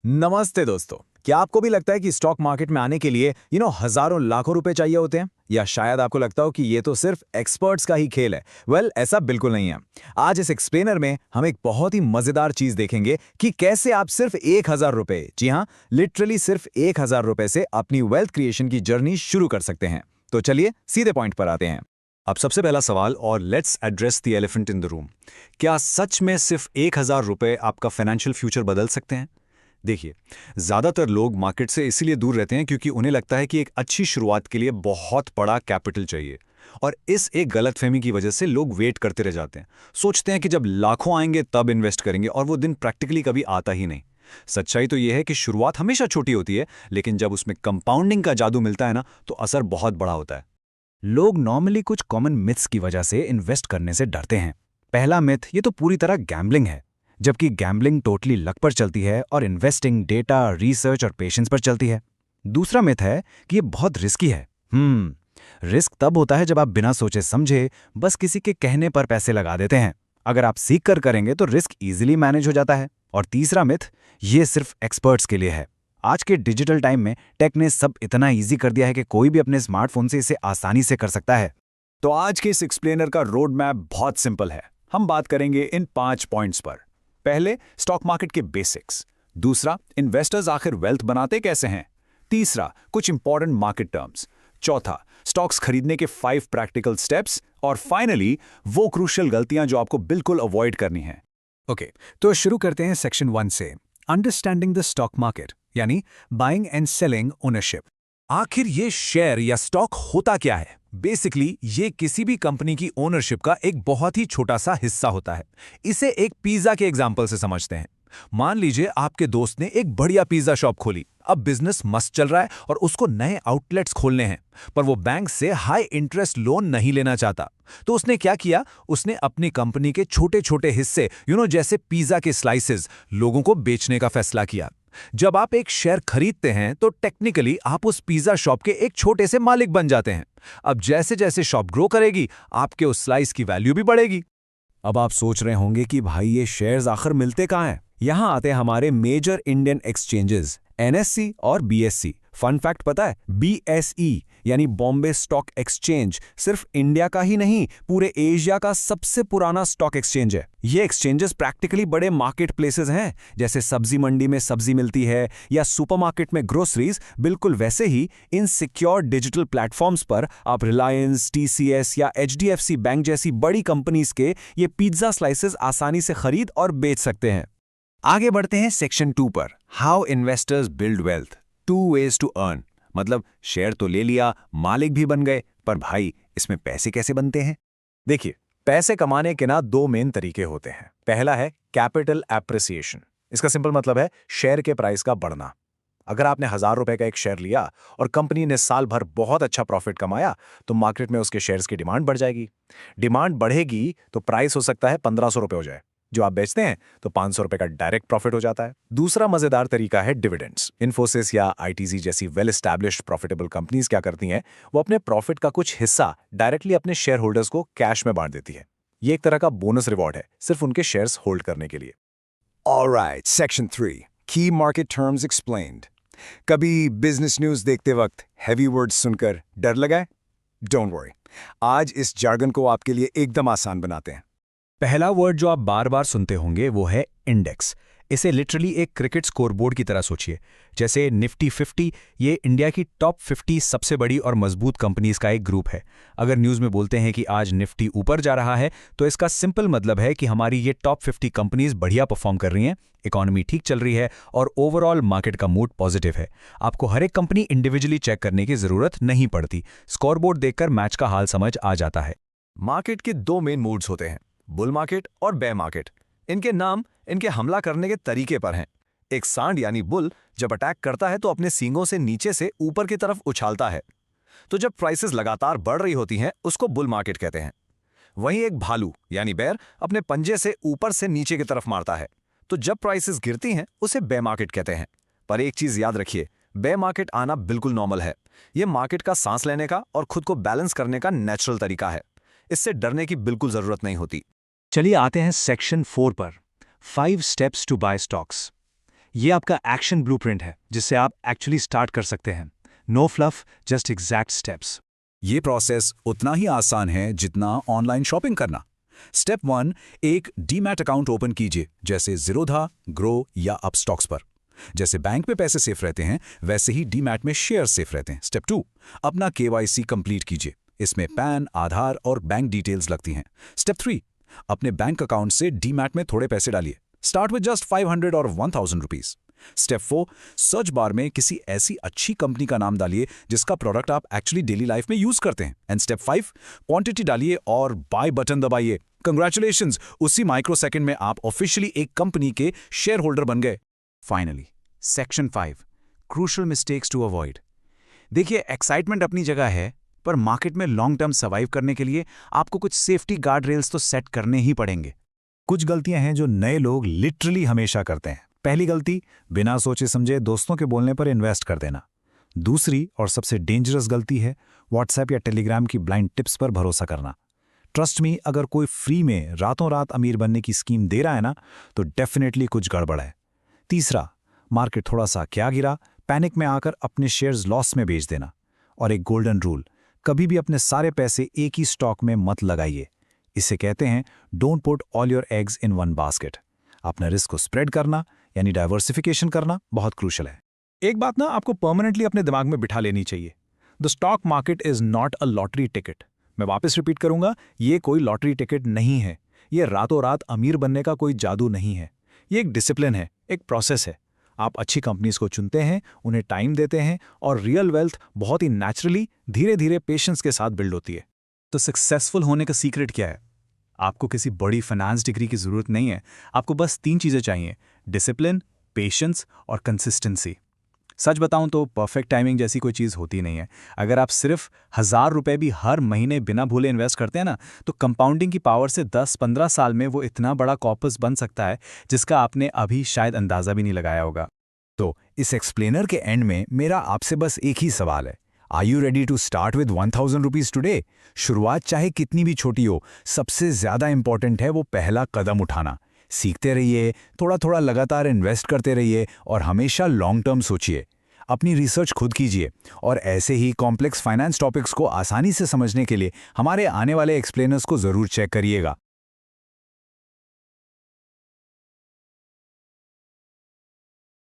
नमस्ते दोस्तों। क्या आपको भी लगता है कि स्टॉक मार्केट में आने के लिए हजारों लाखों रुपए चाहिए होते हैं, या शायद आपको लगता हो कि ये तो सिर्फ एक्सपर्ट्स का ही खेल है। ऐसा बिल्कुल नहीं है। आज इस एक्सप्लेनर में हम एक बहुत ही मजेदार चीज देखेंगे कि कैसे आप सिर्फ 1,000 रुपए, जी हाँ, लिटरली सिर्फ 1,000 रुपए से अपनी वेल्थ क्रिएशन की जर्नी शुरू कर सकते हैं। तो चलिए सीधे पॉइंट पर आते हैं। अब सबसे पहला सवाल, और let's address the elephant in the room. क्या सच में सिर्फ 1,000 रुपए आपका फाइनेंशियल फ्यूचर बदल सकते हैं? देखिए, ज़्यादातर लोग मार्केट से इसीलिए दूर रहते हैं क्योंकि उन्हें लगता है कि एक अच्छी शुरुआत के लिए बहुत बड़ा कैपिटल चाहिए। और इस एक गलतफहमी की वजह से लोग वेट करते रह जाते हैं। सोचते हैं कि जब लाखों आएंगे तब इन्वेस्ट करेंगे, और वो दिन प्रैक्टिकली कभी आता ही नहीं। सच्चाई तो यह है कि शुरुआत हमेशा छोटी होती है, लेकिन जब उसमें कंपाउंडिंग का जादू मिलता है ना, तो असर बहुत बड़ा होता है। लोग नॉर्मली कुछ कॉमन मिथ्स की वजह से इन्वेस्ट करने से डरते हैं। पहला मिथ, ये तो पूरी तरह गैम्बलिंग है, जबकि गैम्बलिंग टोटली लक पर चलती है और इन्वेस्टिंग डेटा, रिसर्च और पेशेंस पर चलती है। दूसरा मिथ है कि ये बहुत रिस्की है। रिस्क तब होता है जब आप बिना सोचे समझे बस किसी के कहने पर पैसे लगा देते हैं। अगर आप सीख कर करेंगे तो रिस्क इजीली मैनेज हो जाता है। और तीसरा मिथ, ये सिर्फ एक्सपर्ट्स के लिए है। आज के डिजिटल टाइम में टेक ने सब इतना इजी कर दिया है कि कोई भी अपने स्मार्टफोन से इसे आसानी से कर सकता है। तो आज के इस एक्सप्लेनर का रोड मैप बहुत सिंपल है। हम बात करेंगे इन 5 पॉइंट्स पर। पहले, स्टॉक मार्केट के बेसिक्स। दूसरा, इन्वेस्टर्स आखिर वेल्थ बनाते कैसे हैं। तीसरा, कुछ इंपॉर्टेंट मार्केट टर्म्स। चौथा, स्टॉक्स खरीदने के 5 प्रैक्टिकल स्टेप्स। और फाइनली, वो क्रूशियल गलतियां जो आपको बिल्कुल अवॉइड करनी है। ओके, तो शुरू करते हैं सेक्शन 1 से, अंडरस्टैंडिंग द स्टॉक मार्केट, यानी बाइंग एंड सेलिंग ओनरशिप। आखिर ये शेयर या स्टॉक होता क्या है? बेसिकली ये किसी भी कंपनी की ओनरशिप का एक बहुत ही छोटा सा हिस्सा होता है। इसे एक पिज्जा के एग्जांपल से समझते हैं। मान लीजिए आपके दोस्त ने एक बढ़िया पिज्जा शॉप खोली। अब बिजनेस मस्त चल रहा है और उसको नए आउटलेट्स खोलने हैं, पर वो बैंक से हाई इंटरेस्ट लोन नहीं लेना चाहता। तो उसने क्या किया? उसने अपनी कंपनी के छोटे छोटे हिस्से, जैसे पिज्जा के स्लाइसेस, लोगों को बेचने का फैसला किया। जब आप एक शेयर खरीदते हैं तो टेक्निकली आप उस पिज्जा शॉप के एक छोटे से मालिक बन जाते हैं। अब जैसे जैसे शॉप ग्रो करेगी, आपके उस स्लाइस की वैल्यू भी बढ़ेगी। अब आप सोच रहे होंगे कि भाई ये शेयर्स आखिर मिलते कहाँ हैं? यहां आते हैं हमारे मेजर इंडियन एक्सचेंजेस, एनएससी और बीएससी। फन फैक्ट पता है, बीएसई यानी बॉम्बे स्टॉक एक्सचेंज सिर्फ इंडिया का ही नहीं, पूरे एशिया का सबसे पुराना स्टॉक एक्सचेंज है। ये एक्सचेंजेस प्रैक्टिकली बड़े मार्केट प्लेसेस हैं। जैसे सब्जी मंडी में सब्जी मिलती है या सुपरमार्केट में ग्रोसरीज, बिल्कुल वैसे ही इन सिक्योर डिजिटल प्लेटफॉर्म्स पर आप रिलायंस, टीसीएस या एचडीएफसी बैंक जैसी बड़ी कंपनीज के ये पिज्जा स्लाइसेस आसानी से खरीद और बेच सकते हैं। आगे बढ़ते हैं सेक्शन 2 पर, how investors build wealth, 2 ways to earn. मतलब शेयर तो ले लिया, मालिक भी बन गए, पर भाई इसमें पैसे कैसे बनते हैं? देखिए, पैसे कमाने के ना 2 मेन तरीके होते हैं। पहला है कैपिटल एप्रिसिएशन। इसका सिंपल मतलब है शेयर के प्राइस का बढ़ना। अगर आपने 1,000 रुपए का एक शेयर लिया और कंपनी ने साल भर बहुत अच्छा प्रॉफिट कमाया, तो मार्केट में उसके शेयर्स की डिमांड बढ़ जाएगी। डिमांड बढ़ेगी तो प्राइस हो सकता है 1,500 रुपए हो जाए। जो आप बेचते हैं तो 500 रुपए का डायरेक्ट प्रॉफिट हो जाता है। दूसरा मजेदार तरीका है डिविडेंड्स। इन्फोसिस या आईटीजी जैसी वेल एस्टैब्लिश्ड प्रॉफिटेबल कंपनीज क्या करती हैं, वो अपने प्रॉफिट का कुछ हिस्सा डायरेक्टली अपने शेयर होल्डर्स को कैश में बांट देती है। ये एक तरह का बोनस रिवॉर्ड है, सिर्फ उनके शेयर्स होल्ड करने के लिए। Alright, Section 3. Key market terms explained. कभी बिजनेस न्यूज़ देखते वक्त हैवी वर्ड्स सुनकर डर लगा है? Don't worry. आज इस जार्गन को आपके लिए एकदम आसान बनाते हैं। पहला वर्ड जो आप बार बार सुनते होंगे वो है इंडेक्स। इसे लिटरली एक क्रिकेट स्कोरबोर्ड की तरह सोचिए। जैसे निफ्टी 50, ये इंडिया की टॉप 50 सबसे बड़ी और मजबूत कंपनीज का एक ग्रुप है। अगर न्यूज़ में बोलते हैं कि आज निफ्टी ऊपर जा रहा है, तो इसका सिंपल मतलब है कि हमारी ये टॉप 50 कंपनीज बढ़िया परफॉर्म कर रही हैं, इकोनॉमी ठीक चल रही है और ओवरऑल मार्केट का मूड पॉजिटिव है। आपको हर एक कंपनी इंडिविजुअली चेक करने की जरूरत नहीं पड़ती। स्कोरबोर्ड देखकर मैच का हाल समझ आ जाता है। मार्केट के 2 मेन मूड्स होते हैं, बुल मार्केट और बेयर मार्केट। इनके नाम इनके हमला करने के तरीके पर हैं। एक सांड यानी बुल जब अटैक करता है तो अपने सींगों से नीचे से ऊपर की तरफ उछालता है। तो जब प्राइसेस लगातार बढ़ रही होती हैं, उसको बुल मार्केट कहते हैं। वहीं एक भालू यानी बेयर अपने पंजे से ऊपर से नीचे की तरफ मारता है। तो जब प्राइसेस गिरती हैं, उसे बेयर मार्केट कहते हैं। पर एक चीज याद रखिए, बेयर मार्केट आना बिल्कुल नॉर्मल है। यह मार्केट का सांस लेने का और खुद को बैलेंस करने का नेचुरल तरीका है। इससे डरने की बिल्कुल जरूरत नहीं होती। चलिए आते हैं सेक्शन 4 पर, 5 स्टेप्स टू बाय स्टॉक्स। ये आपका एक्शन ब्लूप्रिंट है जिससे आप एक्चुअली स्टार्ट कर सकते हैं। No fluff, just exact steps. ये प्रोसेस उतना ही आसान है जितना ऑनलाइन शॉपिंग करना। स्टेप 1, एक डीमैट अकाउंट ओपन कीजिए, जैसे ज़ीरोधा, ग्रो या अपस्टॉक्स पर। जैसे बैंक में पैसे सेफ रहते हैं, वैसे ही डीमैट में शेयर सेफ रहते हैं। स्टेप 2, अपना KYC कंप्लीट कीजिए। इसमें पैन, आधार और बैंक डिटेल्स लगती हैं। स्टेप 3, अपने बैंक अकाउंट से डीमैट में थोड़े पैसे डालिए। स्टार्ट विद जस्ट 500 और 1000 रुपीज। स्टेप 4, सर्च बार में किसी ऐसी अच्छी कंपनी का नाम डालिए जिसका प्रोडक्ट आप एक्चुअली डेली लाइफ में यूज करते हैं। एंड स्टेप 5, क्वांटिटी डालिए और बाय बटन दबाइए। कंग्रेचुलेशंस, उसी माइक्रो सेकंड में आप ऑफिशियली एक कंपनी के शेयर होल्डर बन गए। Finally, section 5, crucial mistakes to avoid. देखिए, एक्साइटमेंट अपनी जगह है, पर मार्केट में लॉन्ग टर्म सर्वाइव करने के लिए आपको कुछ सेफ्टी गार्ड रेल्स तो सेट करने ही पड़ेंगे। कुछ गलतियां हैं जो नए लोग लिटरली हमेशा करते हैं। पहली गलती, बिना सोचे समझे दोस्तों के बोलने पर इन्वेस्ट कर देना। दूसरी और सबसे डेंजरस गलती है व्हाट्सएप या टेलीग्राम की ब्लाइंड टिप्स पर भरोसा करना। ट्रस्ट मी, अगर कोई फ्री में रातों रात अमीर बनने की स्कीम दे रहा है ना, तो डेफिनेटली कुछ गड़बड़ है। तीसरा, मार्केट थोड़ा सा क्या गिरा, पैनिक में आकर अपने शेयर्स लॉस में बेच देना। और एक गोल्डन रूल, कभी भी अपने सारे पैसे एक ही स्टॉक में मत लगाइए। इसे कहते हैं don't put all your eggs in one basket. अपना रिस्क को स्प्रेड करना यानी डाइवर्सिफिकेशन करना बहुत क्रूशल है। एक बात ना आपको परमानेंटली अपने दिमाग में बिठा लेनी चाहिए, the stock market is not a lottery ticket. मैं वापस रिपीट करूंगा, ये कोई लॉटरी टिकट नहीं है। ये रातों रात अमीर बनने का कोई जादू नहीं है। ये एक डिसिप्लिन है, एक प्रोसेस है। आप अच्छी कंपनीज को चुनते हैं, उन्हें टाइम देते हैं, और रियल वेल्थ बहुत ही नेचुरली धीरे धीरे पेशेंस के साथ बिल्ड होती है। तो सक्सेसफुल होने का सीक्रेट क्या है? आपको किसी बड़ी फाइनेंस डिग्री की जरूरत नहीं है। आपको बस 3 चीजें चाहिए, डिसिप्लिन, पेशेंस और कंसिस्टेंसी। सच बताऊं तो परफेक्ट टाइमिंग जैसी कोई चीज़ होती नहीं है। अगर आप सिर्फ 1000 रुपए भी हर महीने बिना भूले इन्वेस्ट करते हैं ना, तो कंपाउंडिंग की पावर से 10-15 साल में वो इतना बड़ा कॉर्पस बन सकता है जिसका आपने अभी शायद अंदाज़ा भी नहीं लगाया होगा। तो इस एक्सप्लेनर के एंड में मेरा आपसे बस एक ही सवाल है, are you ready to start with 1000 rupees today? शुरुआत चाहे कितनी भी छोटी हो, सबसे ज़्यादा इंपॉर्टेंट है वो पहला कदम उठाना। सीखते रहिए, थोड़ा थोड़ा लगातार इन्वेस्ट करते रहिए और हमेशा लॉन्ग टर्म सोचिए। अपनी रिसर्च खुद कीजिए और ऐसे ही कॉम्प्लेक्स फाइनेंस टॉपिक्स को आसानी से समझने के लिए हमारे आने वाले एक्सप्लेनर्स को ज़रूर चेक करिएगा।